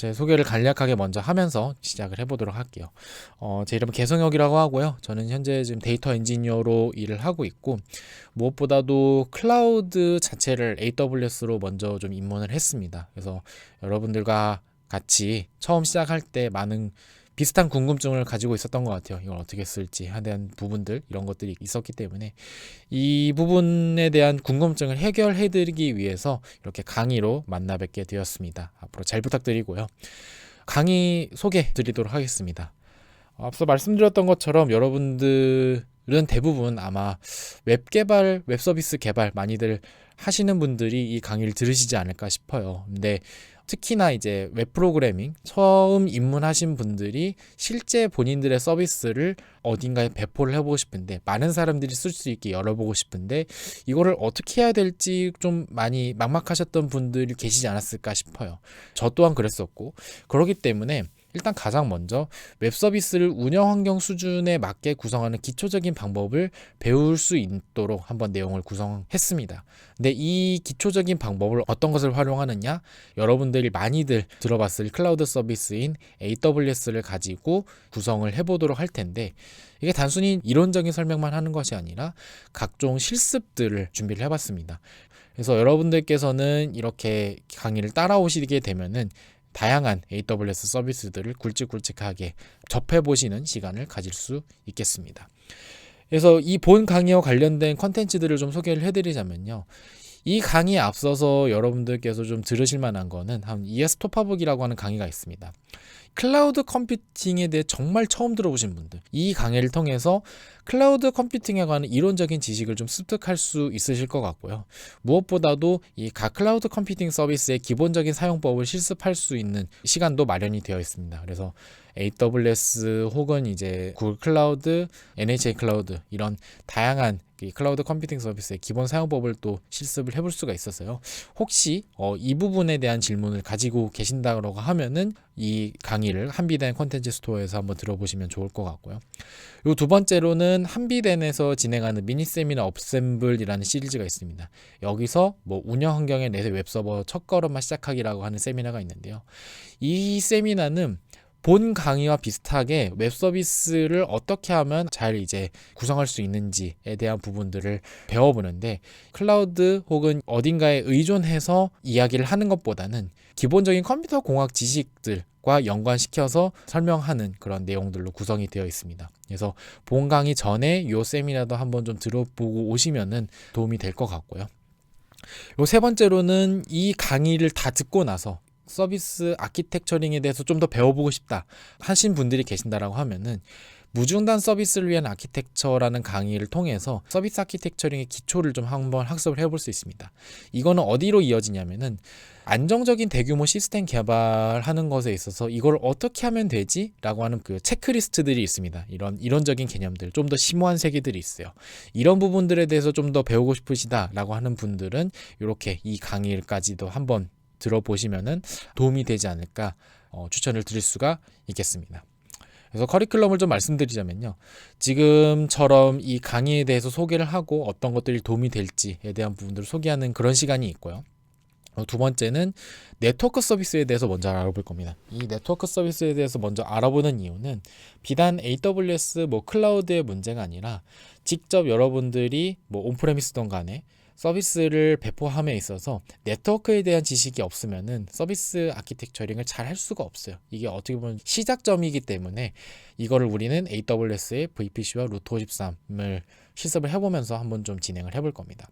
제 소개를 간략하게 먼저 하면서 시작을 해보도록 할게요. 제 이름은 개성혁이라고 하고요. 저는 현재 지금 데이터 엔지니어로 일을 하고 있고, 무엇보다도 클라우드 자체를 AWS로 먼저 좀 입문을 했습니다. 그래서 여러분들과 같이 처음 시작할 때 많은 비슷한 궁금증을 가지고 있었던 것 같아요. 이걸 어떻게 쓸지 에 대한 부분들, 이런 것들이 있었기 때문에 이 부분에 대한 궁금증을 해결해드리기 위해서 이렇게 강의로 만나 뵙게 되었습니다. 앞으로 잘 부탁드리고요. 강의 소개 드리도록 하겠습니다. 앞서 말씀드렸던 것처럼 여러분들은 대부분 아마 웹 개발, 웹 서비스 개발 많이들 하시는 분들이 이 강의를 들으시지 않을까 싶어요. 근데 특히나 이제 웹 프로그래밍 처음 입문하신 분들이 실제 본인들의 서비스를 어딘가에 배포를 해보고 싶은데, 많은 사람들이 쓸 수 있게 열어보고 싶은데 이거를 어떻게 해야 될지 좀 많이 막막하셨던 분들이 계시지 않았을까 싶어요. 저 또한 그랬었고, 그렇기 때문에 일단 가장 먼저 웹 서비스를 운영 환경 수준에 맞게 구성하는 기초적인 방법을 배울 수 있도록 한번 내용을 구성했습니다. 근데 이 기초적인 방법을 어떤 것을 활용하느냐, 여러분들이 많이들 들어봤을 클라우드 서비스인 AWS를 가지고 구성을 해보도록 할 텐데, 이게 단순히 이론적인 설명만 하는 것이 아니라 각종 실습들을 준비를 해봤습니다. 그래서 여러분들께서는 이렇게 강의를 따라오시게 되면은 다양한 AWS 서비스들을 굵직굵직하게 접해보시는 시간을 가질 수 있겠습니다. 그래서 이 본 강의와 관련된 컨텐츠들을 좀 소개를 해드리자면요. 이 강의에 앞서서 여러분들께서 좀 들으실 만한 거는 한 ES 토파북이라고 하는 강의가 있습니다. 클라우드 컴퓨팅에 대해 정말 처음 들어보신 분들, 이 강의를 통해서 클라우드 컴퓨팅에 관한 이론적인 지식을 좀 습득할 수 있으실 것 같고요. 무엇보다도 이 각 클라우드 컴퓨팅 서비스의 기본적인 사용법을 실습할 수 있는 시간도 마련이 되어 있습니다. 그래서 AWS 혹은 이제 구글 클라우드, NHA 클라우드, 이런 다양한 이 클라우드 컴퓨팅 서비스의 기본 사용법을 또 실습을 해볼 수가 있어서요. 혹시 이 부분에 대한 질문을 가지고 계신다고 하면은 이 강의를 한비덴 콘텐츠 스토어에서 한번 들어보시면 좋을 것 같고요. 요 두 번째로는 한비덴에서 진행하는 미니 세미나 업셈블이라는 시리즈가 있습니다. 여기서 뭐 운영 환경의 내세 웹서버 첫걸음만 시작하기라고 하는 세미나가 있는데요. 이 세미나는 본 강의와 비슷하게 웹 서비스를 어떻게 하면 잘 이제 구성할 수 있는지에 대한 부분들을 배워보는데, 클라우드 혹은 어딘가에 의존해서 이야기를 하는 것보다는 기본적인 컴퓨터 공학 지식들과 연관시켜서 설명하는 그런 내용들로 구성이 되어 있습니다. 그래서 본 강의 전에 이 세미나도 한번 좀 들어보고 오시면은 도움이 될 것 같고요. 요 세 번째로는 이 강의를 다 듣고 나서 서비스 아키텍처링에 대해서 좀 더 배워보고 싶다 하신 분들이 계신다라고 하면은 무중단 서비스를 위한 아키텍처라는 강의를 통해서 서비스 아키텍처링의 기초를 좀 한번 학습을 해볼 수 있습니다. 이거는 어디로 이어지냐면은 안정적인 대규모 시스템 개발하는 것에 있어서 이걸 어떻게 하면 되지? 라고 하는 그 체크리스트들이 있습니다. 이런 이론적인 개념들, 좀 더 심오한 세계들이 있어요. 이런 부분들에 대해서 좀 더 배우고 싶으시다 라고 하는 분들은 이렇게 이 강의까지도 한번 들어보시면은 도움이 되지 않을까 추천을 드릴 수가 있겠습니다. 그래서 커리큘럼을 좀 말씀드리자면요. 지금처럼 이 강의에 대해서 소개를 하고 어떤 것들이 도움이 될지에 대한 부분들을 소개하는 그런 시간이 있고요. 두 번째는 네트워크 서비스에 대해서 먼저 알아볼 겁니다. 이 네트워크 서비스에 대해서 먼저 알아보는 이유는 비단 AWS 클라우드의 문제가 아니라 직접 여러분들이 온프레미스든 간에 서비스를 배포함에 있어서 네트워크에 대한 지식이 없으면은 서비스 아키텍처링을 잘 할 수가 없어요. 이게 어떻게 보면 시작점이기 때문에 이거를 우리는 AWS의 VPC와 루트 53을 실습을 해보면서 한번 좀 진행을 해볼 겁니다.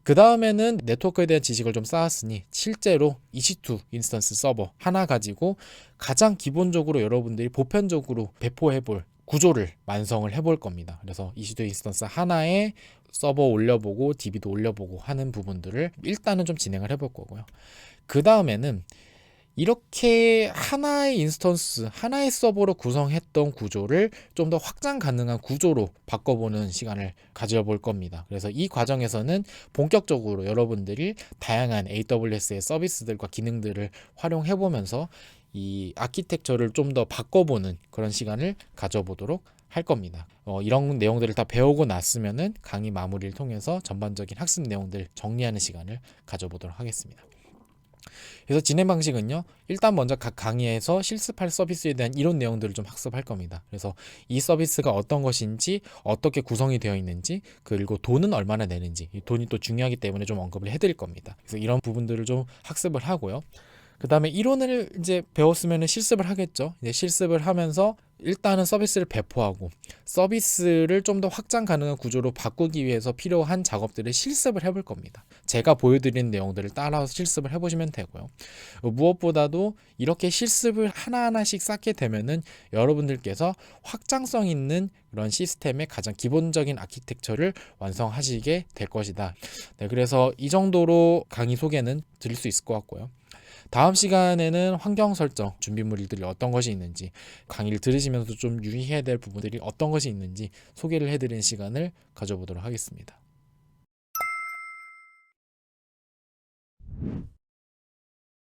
그 다음에는 네트워크에 대한 지식을 좀 쌓았으니 실제로 EC2 인스턴스 서버 하나 가지고 가장 기본적으로 여러분들이 보편적으로 배포해볼 구조를 완성을 해볼 겁니다. 그래서 EC2 인스턴스 하나에 서버 올려보고 DB도 올려보고 하는 부분들을 일단은 좀 진행을 해볼 거고요. 그 다음에는 이렇게 하나의 인스턴스, 하나의 서버로 구성했던 구조를 좀 더 확장 가능한 구조로 바꿔보는 시간을 가져볼 겁니다. 그래서 이 과정에서는 본격적으로 여러분들이 다양한 AWS의 서비스들과 기능들을 활용해보면서 이 아키텍처를 좀 더 바꿔보는 그런 시간을 가져보도록 할 겁니다. 이런 내용들을 다 배우고 났으면은 강의 마무리를 통해서 전반적인 학습 내용들 정리하는 시간을 가져보도록 하겠습니다. 그래서 진행 방식은요. 일단 먼저 각 강의에서 실습할 서비스에 대한 이론 내용들을 좀 학습할 겁니다. 그래서 이 서비스가 어떤 것인지, 어떻게 구성이 되어 있는지, 그리고 돈은 얼마나 내는지, 이 돈이 또 중요하기 때문에 좀 언급을 해드릴 겁니다. 그래서 이런 부분들을 좀 학습을 하고요. 그 다음에 이론을 이제 배웠으면 실습을 하겠죠. 이제 실습을 하면서 일단은 서비스를 배포하고 서비스를 좀 더 확장 가능한 구조로 바꾸기 위해서 필요한 작업들을 실습을 해볼 겁니다. 제가 보여드린 내용들을 따라서 실습을 해보시면 되고요. 무엇보다도 이렇게 실습을 하나하나씩 쌓게 되면은 여러분들께서 확장성 있는 그런 시스템의 가장 기본적인 아키텍처를 완성하시게 될 것이다. 네, 그래서 이 정도로 강의 소개는 드릴 수 있을 것 같고요. 다음 시간에는 환경 설정 준비물들이 어떤 것이 있는지, 강의를 들으시면서 좀 유의해야 될 부분들이 어떤 것이 있는지 소개를 해드리는 시간을 가져보도록 하겠습니다.